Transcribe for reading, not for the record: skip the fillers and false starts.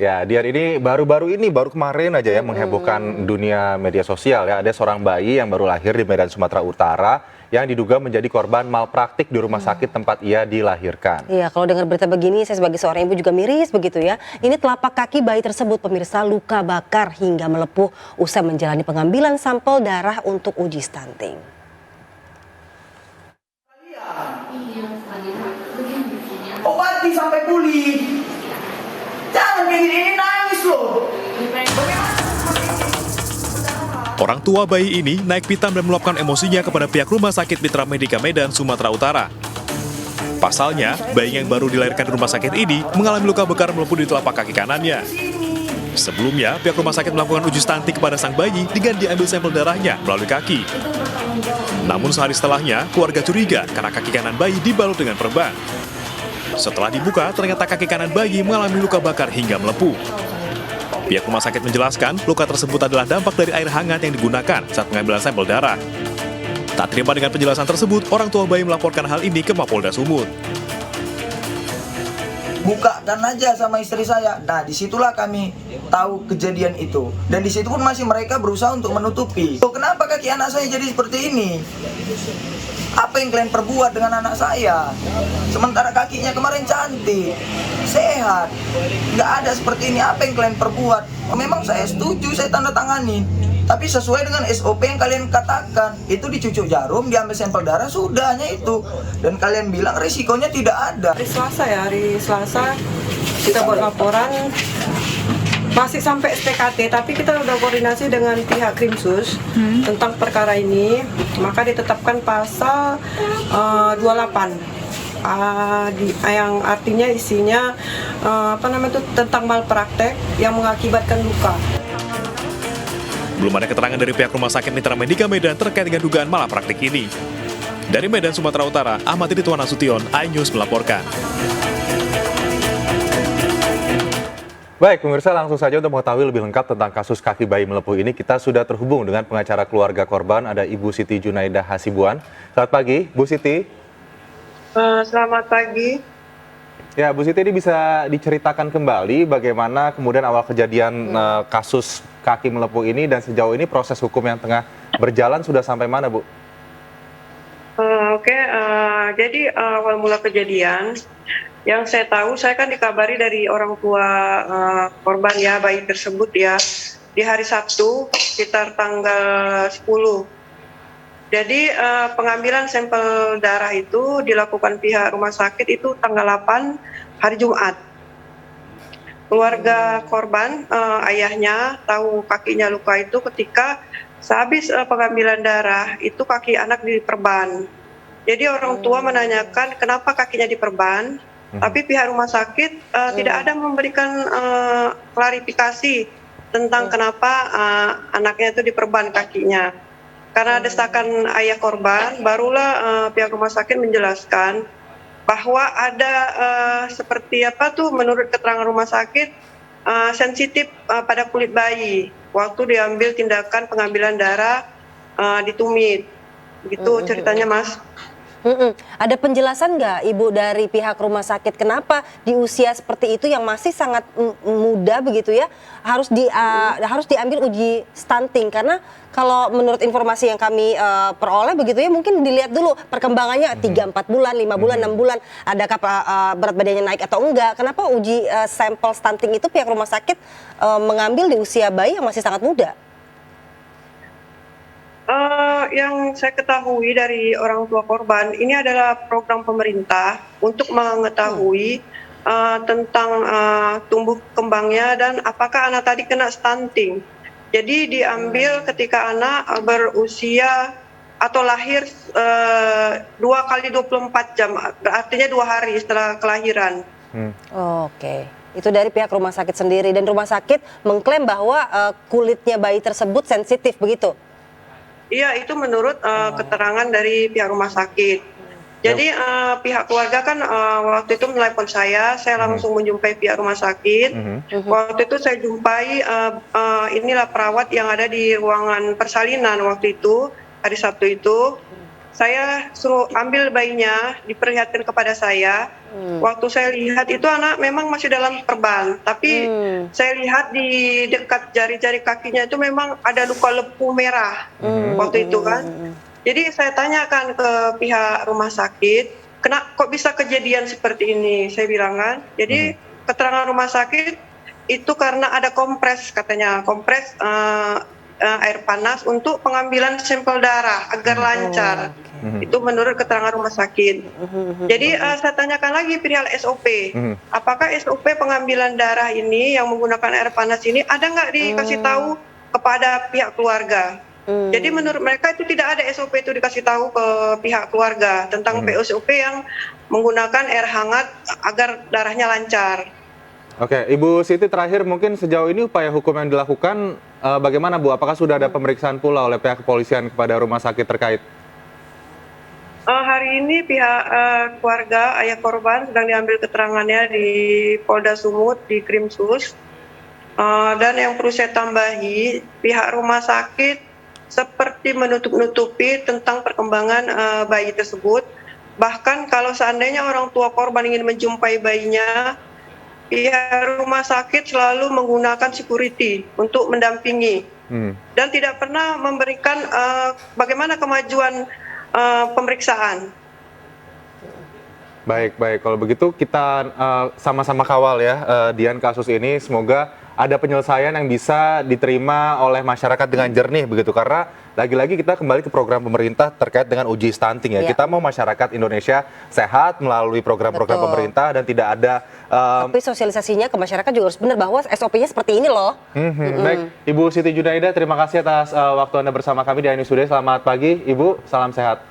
Ya, Dian, ini baru kemarin aja ya menghebohkan dunia media sosial ya. Ada seorang bayi yang baru lahir di Medan, Sumatera Utara yang diduga menjadi korban malpraktik di rumah sakit tempat ia dilahirkan. Iya, kalau dengar berita begini, saya sebagai seorang ibu juga miris begitu ya. Ini telapak kaki bayi tersebut pemirsa luka bakar hingga melepuh usai menjalani pengambilan sampel darah untuk uji stunting. Obati sampai pulih. Jangan kayak gini nangis loh. Orang tua bayi ini naik pitam dan meluapkan emosinya kepada pihak Rumah Sakit Mitra Medika Medan, Sumatera Utara. Pasalnya, bayi yang baru dilahirkan di rumah sakit ini mengalami luka bakar melepuh di telapak kaki kanannya. Sebelumnya, pihak rumah sakit melakukan uji stunting kepada sang bayi dengan diambil sampel darahnya melalui kaki. Namun sehari setelahnya, keluarga curiga karena kaki kanan bayi dibalut dengan perban. Setelah dibuka, ternyata kaki kanan bayi mengalami luka bakar hingga melepuh. Pihak rumah sakit menjelaskan, luka tersebut adalah dampak dari air hangat yang digunakan saat pengambilan sampel darah. Tak terima dengan penjelasan tersebut, orang tua bayi melaporkan hal ini ke Mapolda Sumut. Bukakan aja sama istri saya. Nah, disitulah kami tahu kejadian itu. Dan disitu pun masih mereka berusaha untuk menutupi. Oh, kenapa kaki anak saya jadi seperti ini? Apa yang kalian perbuat dengan anak saya? Sementara kakinya kemarin cantik, sehat, nggak ada seperti ini. Apa yang kalian perbuat? Oh, memang saya setuju, saya tanda tangani. Tapi sesuai dengan SOP yang kalian katakan, itu dicucuk jarum, diambil sampel darah, sudah hanya itu. Dan kalian bilang risikonya tidak ada. Hari Selasa kita buat laporan, masih sampai SPKT, tapi kita udah koordinasi dengan pihak Krimsus tentang perkara ini, maka ditetapkan pasal 28. Yang artinya isinya tentang malpraktek yang mengakibatkan luka. Belum ada keterangan dari pihak Rumah Sakit Mitra Medika Medan terkait dengan dugaan malapraktik ini. Dari Medan, Sumatera Utara, Ahmad Ridwan Nasution, iNews melaporkan. Baik, pemirsa, langsung saja untuk mengetahui lebih lengkap tentang kasus kaki bayi melepuh ini, kita sudah terhubung dengan pengacara keluarga korban, ada Ibu Siti Junaidah Hasibuan. Selamat pagi, Bu Siti. Selamat pagi. Ya, Bu Siti, ini bisa diceritakan kembali bagaimana kemudian awal kejadian kasus kaki melepuh ini dan sejauh ini proses hukum yang tengah berjalan sudah sampai mana, Bu? Jadi awal mula kejadian, yang saya tahu, saya kan dikabari dari orang tua korban ya, bayi tersebut ya, di hari Sabtu sekitar tanggal 10. Jadi pengambilan sampel darah itu dilakukan pihak rumah sakit itu tanggal 8 hari Jumat. Keluarga korban, ayahnya tahu kakinya luka itu ketika sehabis pengambilan darah itu kaki anak diperban. Jadi orang tua menanyakan kenapa kakinya diperban, tapi pihak rumah sakit tidak ada memberikan klarifikasi tentang kenapa anaknya itu diperban kakinya. Karena desakan ayah korban, barulah pihak rumah sakit menjelaskan bahwa ada menurut keterangan rumah sakit sensitif pada kulit bayi waktu diambil tindakan pengambilan darah di tumit. Begitu ceritanya, Mas. Ada penjelasan nggak Ibu dari pihak rumah sakit kenapa di usia seperti itu yang masih sangat muda begitu ya harus diambil uji stunting? Karena kalau menurut informasi yang kami peroleh begitu ya, mungkin dilihat dulu perkembangannya 3-4 bulan, 5 bulan, 6 bulan, adakah berat badannya naik atau enggak. Kenapa uji sampel stunting itu pihak rumah sakit mengambil di usia bayi yang masih sangat muda? Yang saya ketahui dari orang tua korban, ini adalah program pemerintah untuk mengetahui tentang tumbuh kembangnya dan apakah anak tadi kena stunting. Jadi diambil ketika anak berusia atau lahir 2 kali 24 jam, artinya 2 hari setelah kelahiran. Oke. Itu dari pihak rumah sakit sendiri, dan rumah sakit mengklaim bahwa kulitnya bayi tersebut sensitif begitu? Iya, itu menurut keterangan dari pihak rumah sakit. Jadi pihak keluarga kan waktu itu menelepon saya langsung menjumpai pihak rumah sakit. Waktu itu saya jumpai inilah perawat yang ada di ruangan persalinan waktu itu, hari Sabtu itu. Saya suruh ambil bayinya, diperlihatkan kepada saya. Waktu saya lihat itu anak memang masih dalam perban, tapi saya lihat di dekat jari-jari kakinya itu memang ada luka lepu merah waktu itu kan. Jadi saya tanyakan ke pihak rumah sakit, kok bisa kejadian seperti ini? Saya bilang kan. Jadi keterangan rumah sakit itu karena ada kompres katanya, kompres air panas untuk pengambilan sampel darah agar lancar. Itu menurut keterangan rumah sakit. Jadi saya tanyakan lagi perihal SOP. Apakah SOP pengambilan darah ini yang menggunakan air panas ini ada nggak dikasih tahu kepada pihak keluarga? Jadi menurut mereka itu tidak ada SOP itu dikasih tahu ke pihak keluarga tentang SOP yang menggunakan air hangat agar darahnya lancar. Oke, Ibu Siti, terakhir mungkin sejauh ini upaya hukum yang dilakukan bagaimana Bu? Apakah sudah ada pemeriksaan pula oleh pihak kepolisian kepada rumah sakit terkait? Hari ini pihak keluarga ayah korban sedang diambil keterangannya di Polda Sumut, di Krimsus. Dan yang perlu saya tambahi, pihak rumah sakit seperti menutup-nutupi tentang perkembangan bayi tersebut. Bahkan kalau seandainya orang tua korban ingin menjumpai bayinya, pihak rumah sakit selalu menggunakan security untuk mendampingi. Dan tidak pernah memberikan bagaimana kemajuan pemeriksaan. Baik, kalau begitu kita sama-sama kawal ya Dian kasus ini, semoga ada penyelesaian yang bisa diterima oleh masyarakat dengan jernih begitu, karena lagi-lagi kita kembali ke program pemerintah terkait dengan uji stunting ya. Kita mau masyarakat Indonesia sehat melalui program-program pemerintah dan tidak ada tapi sosialisasinya ke masyarakat juga harus benar bahwa SOP-nya seperti ini loh. Baik, Ibu Siti Junaida, terima kasih atas waktu Anda bersama kami di Ainus Today. Selamat pagi Ibu, salam sehat.